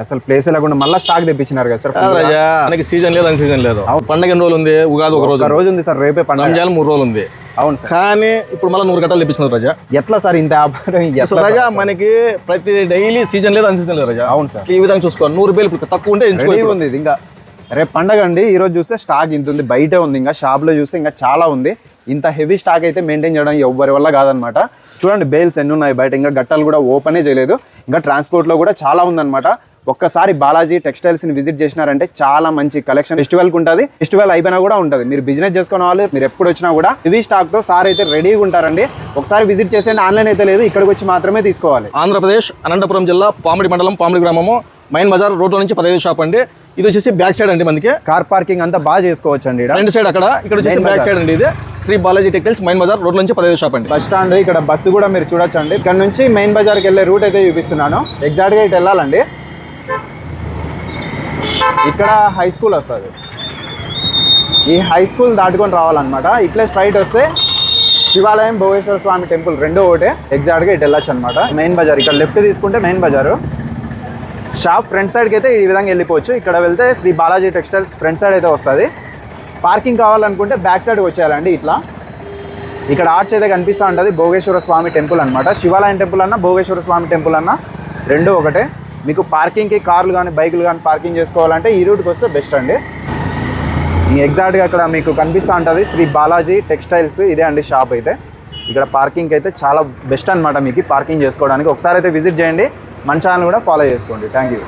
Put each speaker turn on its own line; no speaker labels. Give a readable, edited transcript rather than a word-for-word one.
అసలు ప్లేస్ లేకుండా మళ్ళీ స్టాక్ తెప్పించినారు కదా సార్.
మనకి సీజన్ లేదు, అని సీజన్ లేదు. పండగ ఎన్ని రోజులు ఉంది? ఉగాది ఒక రోజు
ఉంది సార్. రేపే పండుగ.
రంజాన్ 3 రోజులు ఉంది.
అవును సార్.
కానీ ఇప్పుడు మళ్ళీ 100 గంటలు తెప్పించినారు రజా.
ఎట్లా సార్ ఇంత వ్యాపారం?
రజా మనకి ప్రతి డైలీ సీజన్ లేదు, అని సీజన్ లేదు రజా.
అవును సార్.
ఈ విధంగా చూసుకో, 100 రూపాయలు ఇప్పుడు తక్కువ ఉంటే
ఉంది. ఇది ఇంకా రేపు పండగ అండి. ఈ రోజు చూస్తే స్టాక్ ఇంత ఉంది, బయటే ఉంది. ఇంకా షాప్ లో చూస్తే ఇంకా చాలా ఉంది. ఇంత హెవీ స్టాక్ అయితే మెయింటైన్ చేయడం ఎవ్వరి వల్ల కాదనమాట. చూడండి బేల్స్ ఎన్ని ఉన్నాయి బయట. ఇంకా గట్టాలు కూడా ఓపెనే చేయలేదు. ఇంకా ట్రాన్స్పోర్ట్ లో కూడా చాలా ఉందన్నమాట. ఒక్కసారి బాలాజీ టెక్స్టైల్స్ ని విజిట్ చేసినారంటే చాలా మంచి కలెక్షన్ ఫెస్టివల్ కి ఉంటుంది. ఫెస్టివల్ అయిపోయినా కూడా ఉంటుంది. మీరు బిజినెస్ చేసుకునే వాళ్ళు మీరు ఎప్పుడు వచ్చినా కూడా హెవీ స్టాక్ తో సార్ అయితే రెడీగా ఉంటారండి. ఒకసారి విజిట్ చేసేయండి. ఆన్లైన్ అయితే లేదు, ఇక్కడికి వచ్చి మాత్రమే తీసుకోవాలి.
ఆంధ్రప్రదేశ్ అనంతపురం జిల్లా పామిడి మండలం పామిడి గ్రామము మైన్ బజార్ రోడ్లో నుంచి 15 షాప్ అండి. ఇది వచ్చేసి బ్యాక్ సైడ్ అండి. మనకి
కార్ పార్కింగ్ అంతా బాగా చేసుకోవచ్చు అండి.
ఫ్రంట్ సైడ్ అక్కడ, ఇక్కడ వచ్చేసి బ్యాక్ సైడ్ అండి. ఇది Shri Balaji textiles main bazaar road నుంచి 15 షాప్ అండి.
బస్ స్టాండ్ ఇక్కడ బస్సు కూడా మీరు చూడొచ్చు అండి. ఇక్కడ నుంచి మెయిన్ బజార్కి వెళ్ళే రూట్ అయితే చూపిస్తున్నాను. ఎగ్జాక్ట్ గా ఇటు వెళ్ళాలండి. ఇక్కడ హై స్కూల్ వస్తుంది. ఈ హై స్కూల్ దాటుకొని రావాలన్నమాట. ఇట్లా స్ట్రైట్ వస్తే శివాలయం, భోగేశ్వర స్వామి టెంపుల్ రెండో ఒకటే. ఎగ్జాక్ట్ గా ఇటు వెళ్ళొచ్చు అనమాట. మెయిన్ బజార్ ఇక్కడ లెఫ్ట్ తీసుకుంటే మెయిన్ బజారు. షాప్ ఫ్రంట్ సైడ్కి అయితే ఈ విధంగా వెళ్ళిపోవచ్చు. ఇక్కడ వెళ్తే Shri Balaji textiles front side అయితే వస్తుంది. పార్కింగ్ కావాలనుకుంటే బ్యాక్ సైడ్కి వచ్చేయాలండి. ఇట్లా ఇక్కడ ఆర్చ్ అయితే కనిపిస్తూ ఉంటుంది. భోగేశ్వర స్వామి టెంపుల్ అనమాట. శివాలయం టెంపుల్ అన్న భోగేశ్వర స్వామి టెంపుల్ అన్న రెండూ ఒకటే. మీకు పార్కింగ్కి కార్లు కానీ బైకులు కానీ పార్కింగ్ చేసుకోవాలంటే ఈ రూట్కి వస్తే బెస్ట్ అండి. ఎగ్జాక్ట్గా అక్కడ మీకు కనిపిస్తూ ఉంటుంది శ్రీ బాలాజీ టెక్స్టైల్స్. ఇదే అండి షాప్ అయితే. ఇక్కడ పార్కింగ్ అయితే చాలా బెస్ట్ అనమాట మీకు పార్కింగ్ చేసుకోవడానికి. ఒకసారి అయితే విజిట్ చేయండి. మన ఛానల్ కూడా ఫాలో చేసుకోండి. Thank you.